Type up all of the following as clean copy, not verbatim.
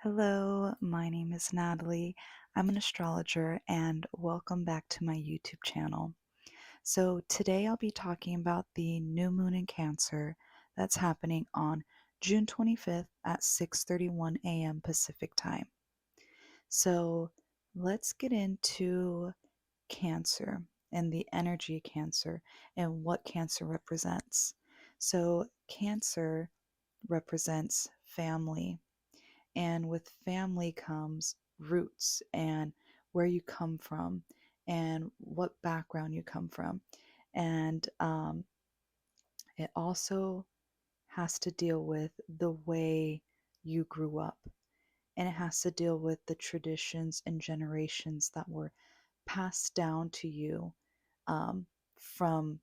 Hello, my name is Natalie. I'm an astrologer and welcome back to my YouTube channel. So today I'll be talking about the new moon in Cancer that's happening on June 25th at 6:31 a.m. Pacific time. So let's get into Cancer and the energy of Cancer and what Cancer represents. So Cancer represents family, and with family comes roots and where you come from and what background you come from. And it also has to deal with the way you grew up. And it has to deal with the traditions and generations that were passed down to you from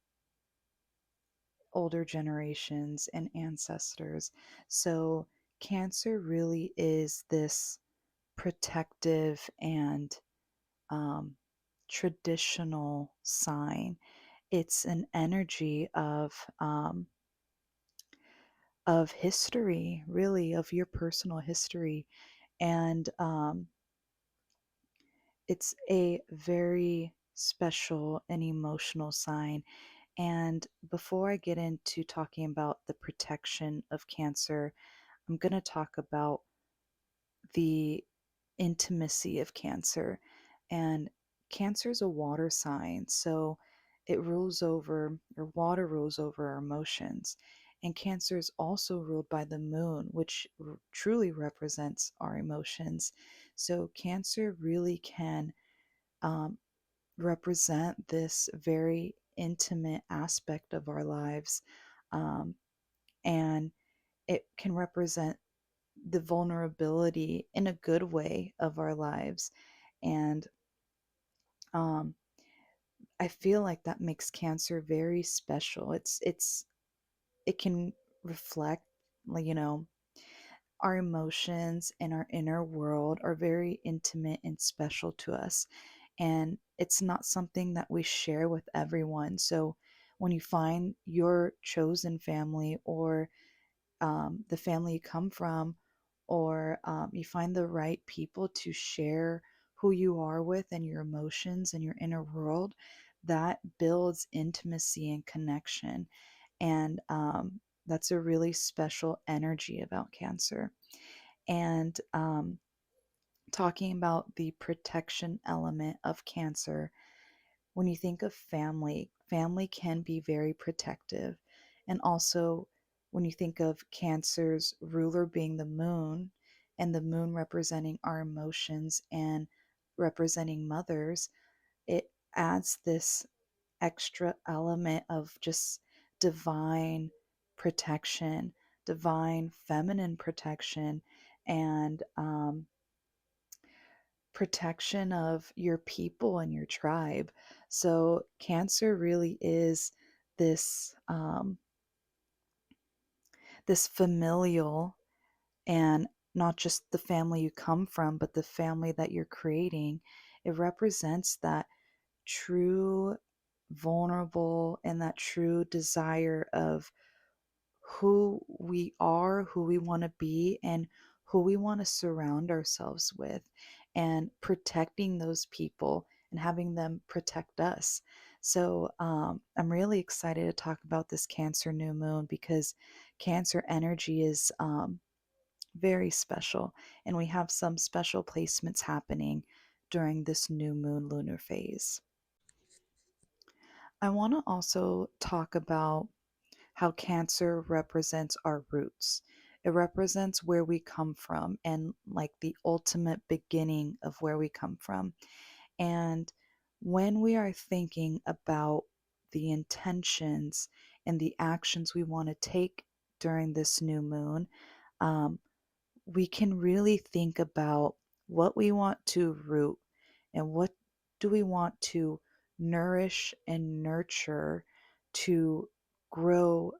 older generations and ancestors. So, Cancer really is this protective and um, traditional sign. It's an energy of history, really, of your personal history, and it's a very special and emotional sign. And before I get into talking about the protection of Cancer, I'm going to talk about the intimacy of Cancer. And Cancer is a water sign, so it rules over, or water rules over our emotions. And Cancer is also ruled by the moon, which truly represents our emotions. So Cancer really can um, represent this very intimate aspect of our lives. Um, and it can represent the vulnerability in a good way of our lives. And um, I feel like that makes Cancer very special. It can reflect, like, our emotions and our inner world are very intimate and special to us. And it's not something that we share with everyone. So when you find your chosen family, or the family you come from, or you find the right people to share who you are with and your emotions and your inner world, that builds intimacy and connection. And that's a really special energy about Cancer. And talking about the protection element of Cancer, when you think of family, family can be very protective. And also, when you think of Cancer's ruler being the moon, and the moon representing our emotions and representing mothers, it adds this extra element of just divine protection, divine feminine protection, and protection of your people and your tribe. So Cancer really is this this familial, and not just the family you come from, but the family that you're creating. It represents that true vulnerable and that true desire of who we are, who we want to be, and who we want to surround ourselves with, and protecting those people and having them protect us. So I'm really excited to talk about this Cancer new moon, because Cancer energy is very special, and we have some special placements happening during this new moon lunar phase. I want to also talk about how Cancer represents our roots. It represents where we come from, and like the ultimate beginning of where we come from. And when we are thinking about the intentions and the actions we want to take during this new moon, um, we can really think about what we want to root, and what do we want to nourish and nurture to grow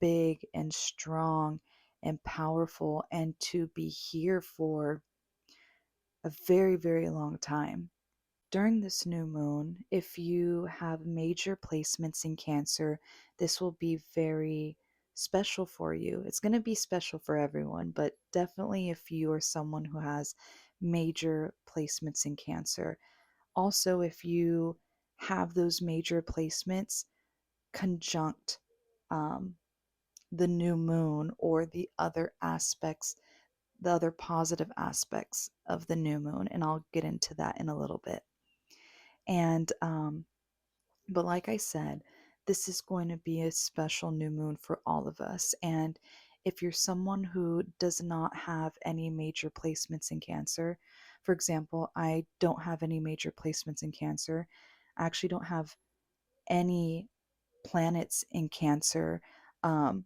big and strong and powerful, and to be here for a very, very long time. During this new moon, if you have major placements in Cancer, this will be very special for you. It's going to be special for everyone, but definitely if you are someone who has major placements in Cancer. Also, if you have those major placements conjunct um, the new moon or the other positive aspects of the new moon, and I'll get into that in a little bit. And but like I said, this is going to be a special new moon for all of us. And if you're someone who does not have any major placements in Cancer, for example, I don't have any major placements in Cancer. I actually don't have any planets in Cancer. Um,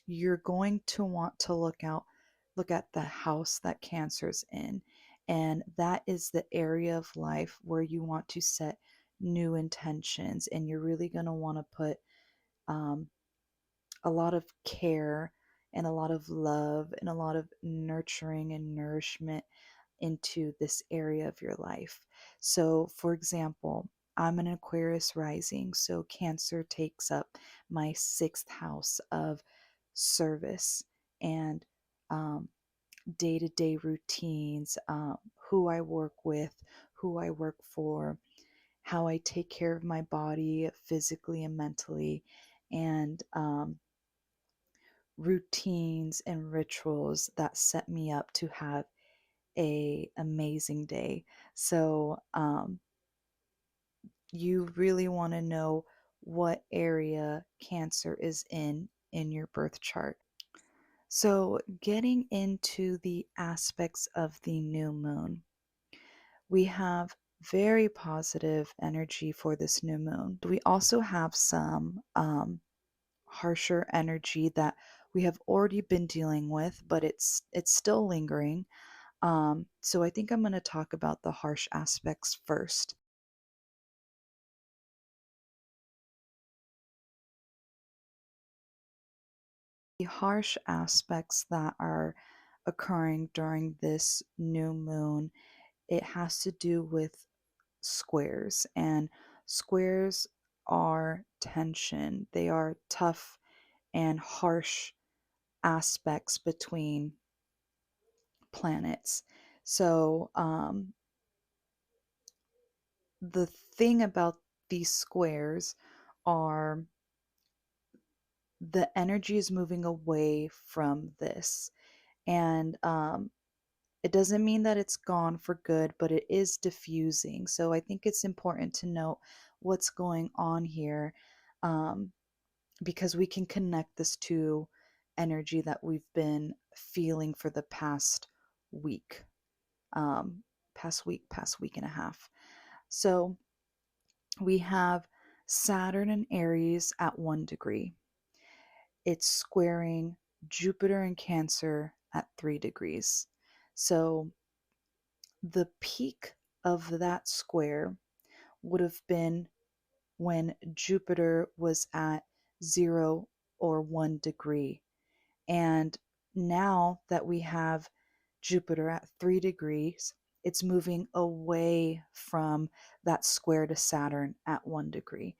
you're going to want to look at the house that Cancer's in, and that is the area of life where you want to set new intentions, and you're really going to want to put um, a lot of care and a lot of love and a lot of nurturing and nourishment into this area of your life. So, for example, I'm an Aquarius rising, so Cancer takes up my sixth house of service and day to day routines, who I work with, who I work for, how I take care of my body physically and mentally, and routines and rituals that set me up to have a amazing day. So you really want to know what area Cancer is in your birth chart. So getting into the aspects of the new moon, we have very positive energy for this new moon. We also have some harsher energy that we have already been dealing with, but it's still lingering. So I think I'm going to talk about the harsh aspects first. The harsh aspects that are occurring during this new moon, it has to do with squares, and squares are tension. They are tough and harsh aspects between planets. So, the thing about these squares are the energy is moving away from this. And it doesn't mean that it's gone for good, but it is diffusing. So I think it's important to note what's going on here, um, because we can connect this to energy that we've been feeling for the week, um, past week and a half. So we have Saturn and Aries at 1 degree. It's squaring Jupiter and Cancer at 3 degrees. So the peak of that square would have been when Jupiter was at 0 or 1 degree. And now that we have Jupiter at 3 degrees, it's moving away from that square to Saturn at 1 degree.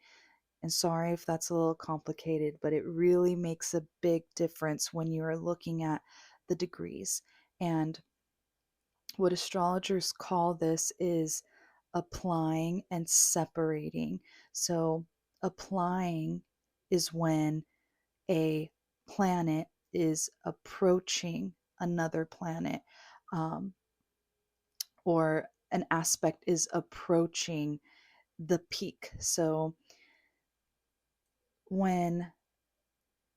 And sorry if that's a little complicated, but it really makes a big difference when you are looking at the degrees. And what astrologers call this is applying and separating. So, applying is when a planet is approaching another planet, um, or an aspect is approaching the peak. When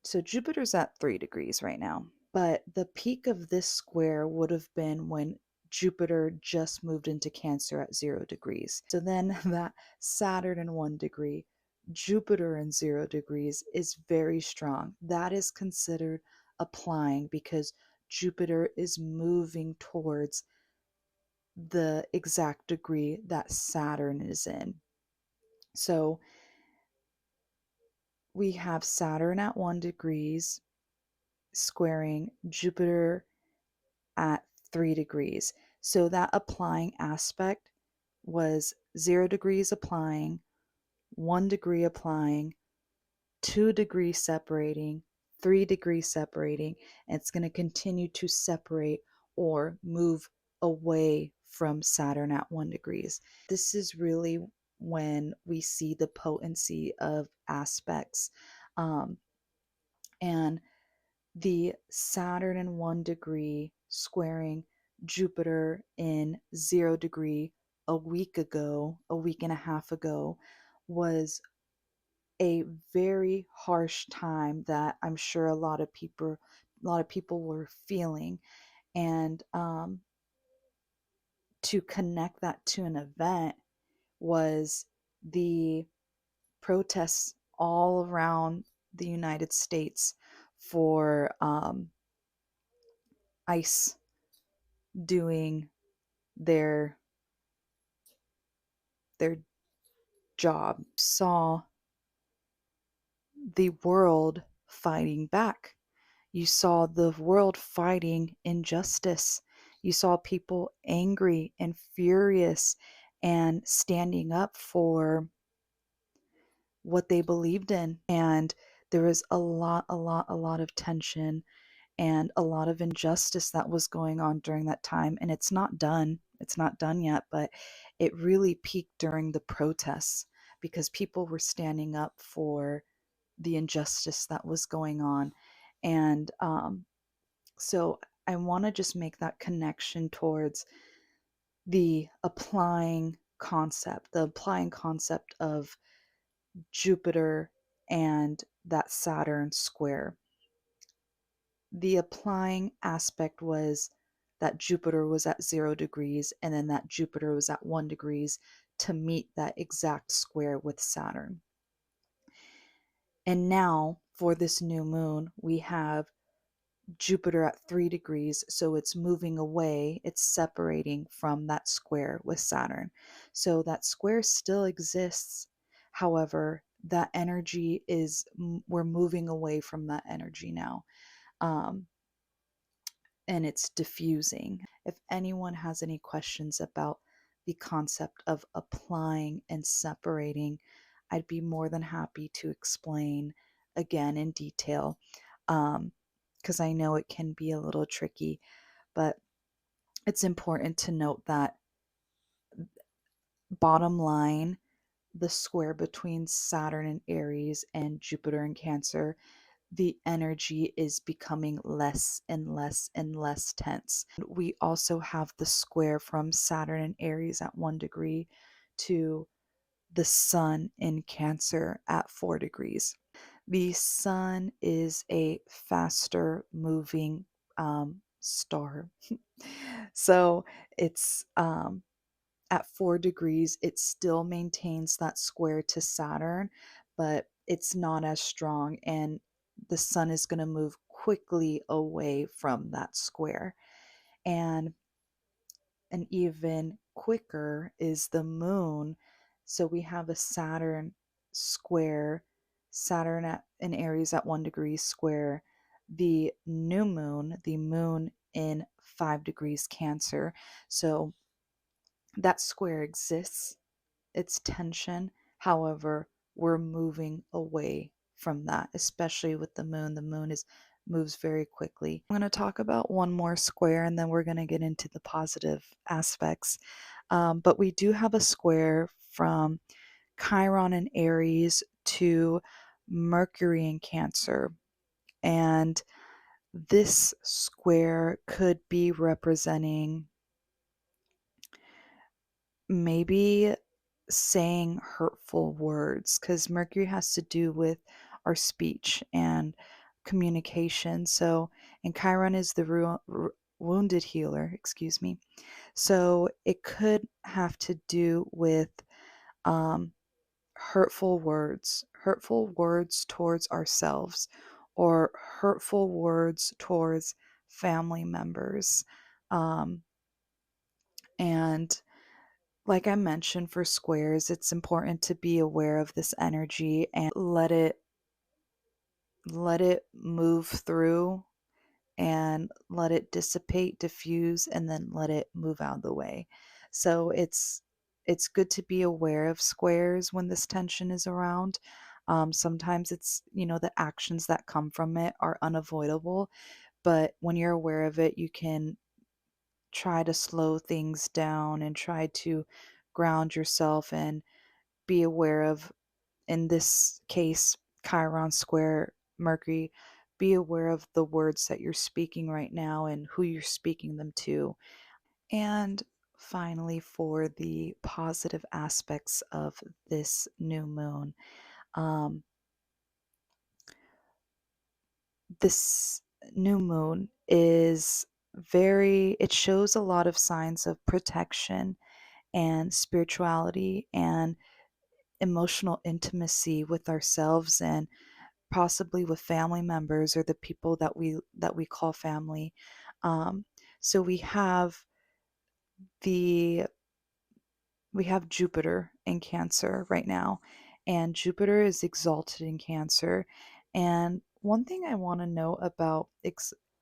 so Jupiter's at 3 degrees right now, but the peak of this square would have been when Jupiter just moved into Cancer at 0 degrees. So then that Saturn in 1 degree, Jupiter in 0 degrees is very strong. That is considered applying because Jupiter is moving towards the exact degree that Saturn is in. So we have Saturn at 1 degrees squaring Jupiter at 3 degrees. So that applying aspect was 0 degrees applying, 1 degree applying, 2 degrees separating, 3 degrees separating, and it's going to continue to separate or move away from Saturn at 1 degrees. This is really when we see the potency of aspects. And the Saturn in 1 degree squaring Jupiter in 0 degree a week ago, a week and a half ago, was a very harsh time that I'm sure a lot of people were feeling. And to connect that to an event was the protests all around the United States for ICE doing their their job. Saw the world fighting back. You saw the world fighting injustice. You saw people angry and furious and standing up for what they believed in. And there was a lot of tension and a lot of injustice that was going on during that time. And it's not done. It's not done yet, but it really peaked during the protests because people were standing up for the injustice that was going on. And so I want to just make that connection towards the applying concept of Jupiter and that Saturn square. The applying aspect was that Jupiter was at 0 degrees and then that Jupiter was at 1 degrees to meet that exact square with Saturn. And now for this new moon, we have Jupiter at 3 degrees, so it's moving away, it's separating from that square with Saturn. So that square still exists. However, that energy we're moving away from that energy now. Um, and it's diffusing. If anyone has any questions about the concept of applying and separating, I'd be more than happy to explain again in detail, because I know it can be a little tricky, but it's important to note that bottom line, the square between Saturn and Aries and Jupiter and Cancer, the energy is becoming less and less and less tense. We also have the square from Saturn and Aries at 1 degree to the Sun in Cancer at 4 degrees. The Sun is a faster moving star. So it's at 4 degrees, it still maintains that square to Saturn, but it's not as strong, and the sun is going to move quickly away from that square. And an even quicker is the moon. So we have a Saturn square, in Aries at 1 degree square, the moon in 5 degrees Cancer. So that square exists, it's tension. However, we're moving away from that, especially with the moon. The moon is moves very quickly. I'm going to talk about one more square and then we're going to get into the positive aspects. But we do have a square from Chiron in Aries to Mercury in Cancer. And this square could be representing maybe saying hurtful words, because Mercury has to do with our speech and communication. So, and Chiron is the wounded healer, excuse me. So it could have to do with um, hurtful words towards ourselves, or hurtful words towards family members. Um, and like I mentioned, for squares, it's important to be aware of this energy and let it move through and let it dissipate, diffuse, and then let it move out of the way. So it's good to be aware of squares when this tension is around. Sometimes it's, the actions that come from it are unavoidable, but when you're aware of it, you can try to slow things down and try to ground yourself and be aware of, in this case, Chiron square Mercury, be aware of the words that you're speaking right now and who you're speaking them to. And finally, for the positive aspects of this new moon, um, this new moon is it shows a lot of signs of protection and spirituality and emotional intimacy with ourselves and possibly with family members or the people that we call family. Um, so the we have Jupiter in Cancer right now, and Jupiter is exalted in Cancer. And one thing I want to know about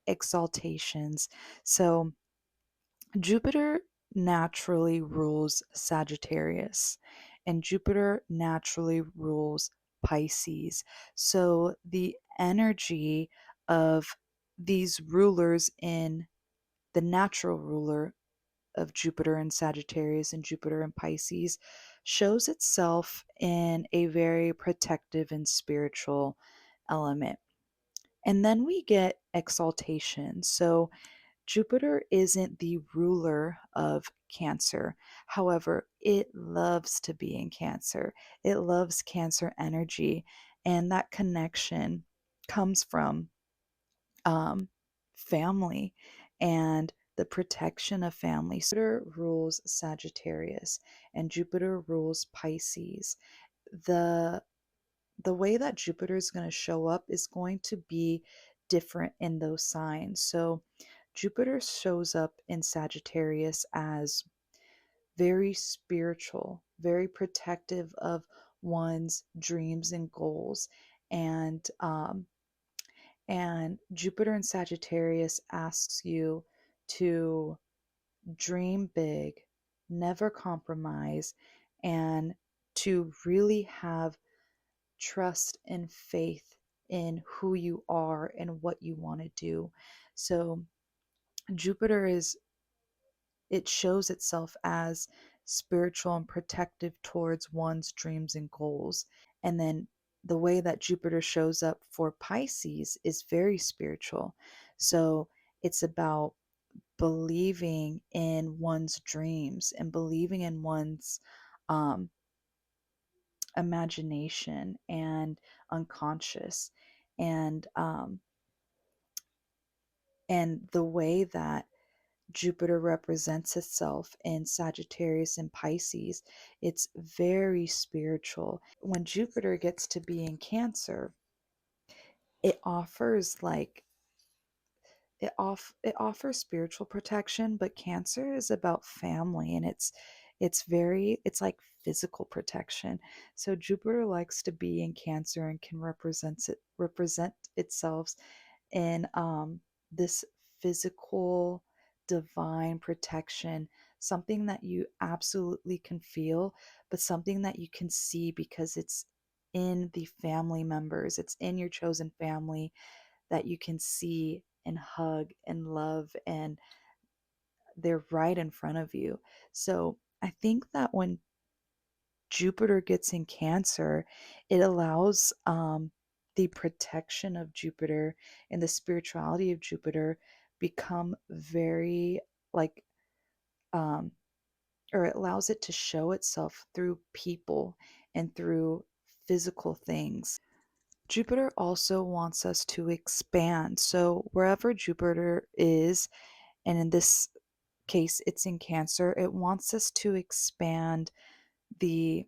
exaltations, so Jupiter naturally rules Sagittarius, and Jupiter naturally rules Pisces. So the energy of these rulers in the natural ruler of Jupiter and Sagittarius and Jupiter and Pisces shows itself in a very protective and spiritual element. And then we get exaltation. So Jupiter isn't the ruler of Cancer. However, it loves to be in Cancer. It loves Cancer energy. And that connection comes from um, family and the protection of family. So Jupiter rules Sagittarius and Jupiter rules Pisces. The the way that Jupiter is going to show up is going to be different in those signs. So Jupiter shows up in Sagittarius as very spiritual, very protective of one's dreams and goals. And Jupiter in Sagittarius asks you to dream big, never compromise, and to really have trust and faith in who you are and what you want to do. So, Jupiter it shows itself as spiritual and protective towards one's dreams and goals. And then the way that Jupiter shows up for Pisces is very spiritual. So, it's about believing in one's dreams and believing in one's um, imagination and unconscious, and the way that Jupiter represents itself in Sagittarius and Pisces, it's very spiritual. When Jupiter gets to be in Cancer, it offers it offers spiritual protection, but Cancer is about family, and it's like physical protection. So Jupiter likes to be in Cancer and can represent itself in this physical divine protection, something that you absolutely can feel, but something that you can see because it's in the family members, it's in your chosen family that you can see and hug and love, and they're right in front of you. So I think that when Jupiter gets in Cancer, it allows the protection of Jupiter and the spirituality of Jupiter become very like, um, or it allows it to show itself through people and through physical things. Jupiter also wants us to expand. So wherever Jupiter is, and in this case it's in Cancer, it wants us to expand the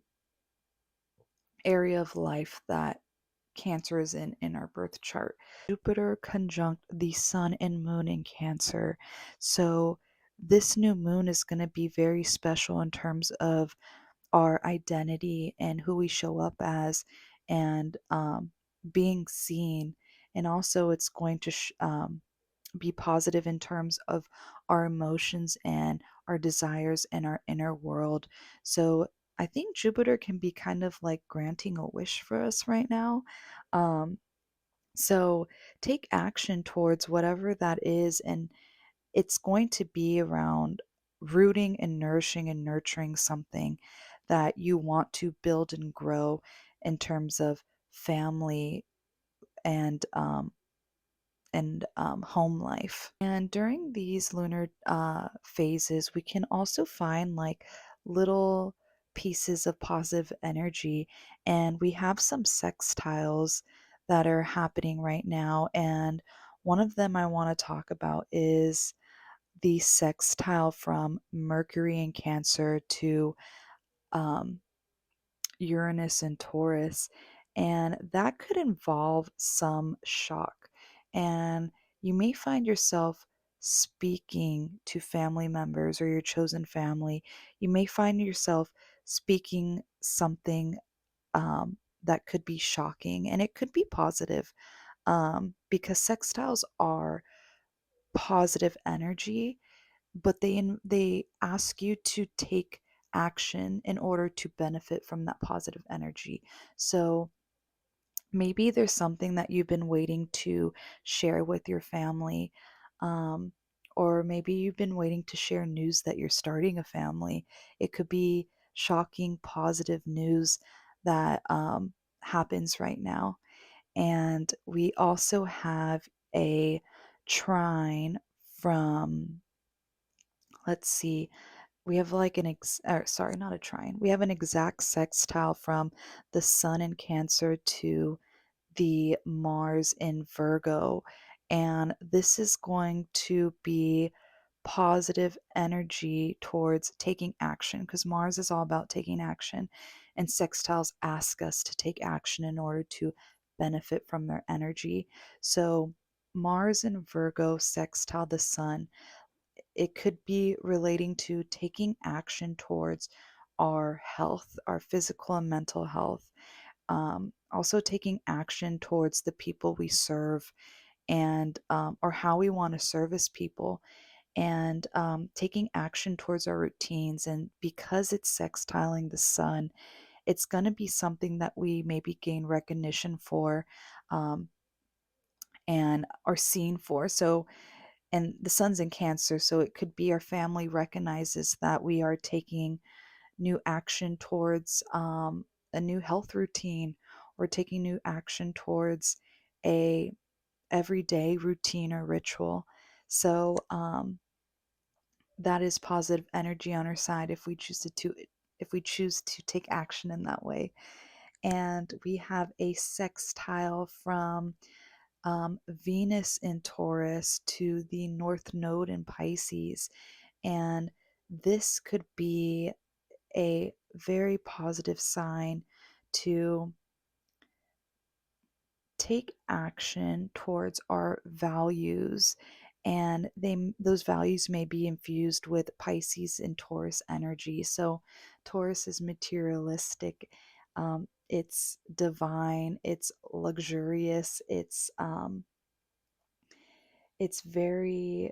area of life that Cancer is in our birth chart. Jupiter conjunct the Sun and Moon in Cancer. So this new moon is going to be very special in terms of our identity and who we show up as, and being seen. And also it's going to be positive in terms of our emotions and our desires and our inner world. So I think Jupiter can be kind of like granting a wish for us right now. Um, so take action towards whatever that is, and it's going to be around rooting and nourishing and nurturing something that you want to build and grow in terms of family and home life. And during these lunar phases, we can also find like little pieces of positive energy. And we have some sextiles that are happening right now. And one of them I want to talk about is the sextile from Mercury in Cancer to um, Uranus and Taurus, and that could involve some shock. And you may find yourself speaking to family members or your chosen family. You may find yourself speaking something that could be shocking, and it could be positive because sextiles are positive energy, but they ask you to take action in order to benefit from that positive energy. So maybe there's something that you've been waiting to share with your family, um, or maybe you've been waiting to share news that you're starting a family. It could be shocking positive news that happens right now. And we also have a trine from, let's see, we have like sorry, not a trine. We have an exact sextile from the sun in Cancer to the Mars in Virgo. And this is going to be positive energy towards taking action because Mars is all about taking action. And sextiles ask us to take action in order to benefit from their energy. So, Mars in Virgo sextile the sun, it could be relating to taking action towards our health, our physical and mental health. Also, taking action towards the people we serve and or how we want to service people, and taking action towards our routines. And because it's sextiling the sun, it's going to be something that we maybe gain recognition for um, and are seen for. So, and the sun's in Cancer, so it could be our family recognizes that we are taking new action towards a new health routine, or taking new action towards a everyday routine or ritual. So that is positive energy on our side if we choose if we choose to take action in that way. And we have a sextile from Venus in Taurus to the North Node in Pisces. And this could be a very positive sign to take action towards our values, and those values may be infused with Pisces and Taurus energy. So Taurus is materialistic, it's divine, it's luxurious, it's very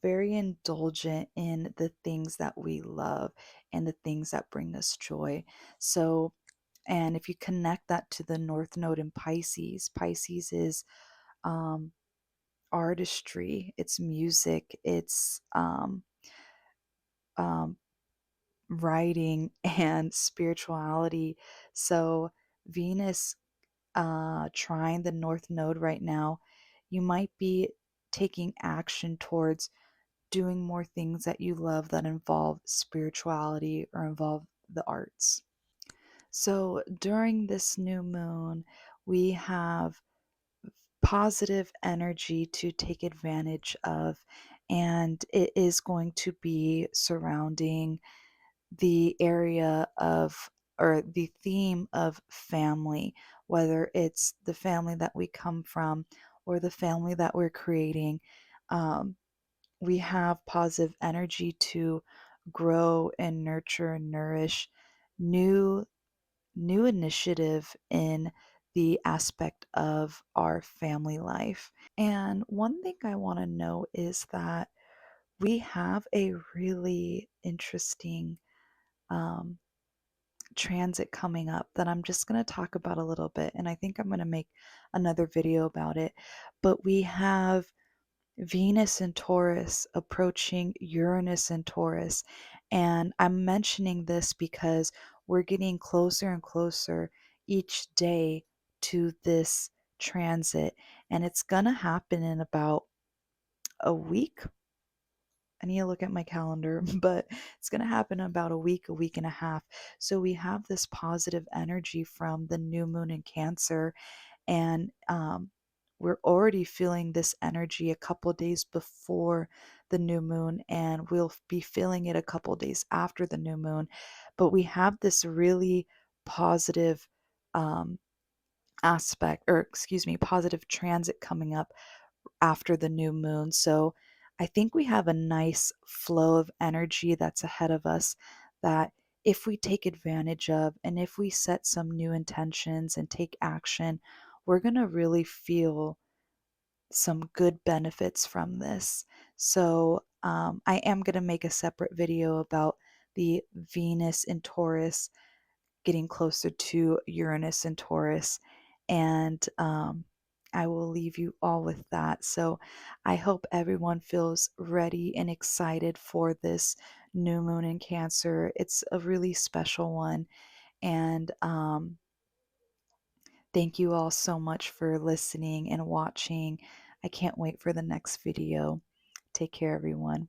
indulgent in the things that we love and the things that bring us joy. So, and if you connect that to the North Node in Pisces, Pisces is um, artistry, it's music, it's um, writing and spirituality. So, Venus trying the North Node right now, you might be taking action towards doing more things that you love that involve spirituality or involve the arts. So during this new moon, we have positive energy to take advantage of, and it is going to be surrounding the area of, or the theme of family, whether it's the family that we come from or the family that we're creating. Um, we have positive energy to grow and nurture and nourish new new initiative in the aspect of our family life. And one thing I want to know is that we have a really interesting transit coming up that I'm just going to talk about a little bit, and I think I'm going to make another video about it. But we have Venus in Taurus approaching Uranus in Taurus. And I'm mentioning this because we're getting closer and closer each day to this transit. And it's going to happen in about a week. I need to look at my calendar, but it's going to happen in about a week and a half. So we have this positive energy from the new moon in Cancer, and we're already feeling this energy a couple days before the new moon, and we'll be feeling it a couple days after the new moon. But we have this really positive um, aspect, or excuse me, positive transit coming up after the new moon. So I think we have a nice flow of energy that's ahead of us that if we take advantage of, and if we set some new intentions and take action, we're going to really feel some good benefits from this. So I am going to make a separate video about the Venus in Taurus getting closer to Uranus and Taurus. And I will leave you all with that. So I hope everyone feels ready and excited for this new moon in Cancer. It's a really special one. And thank you all so much for listening and watching. I can't wait for the next video. Take care, everyone.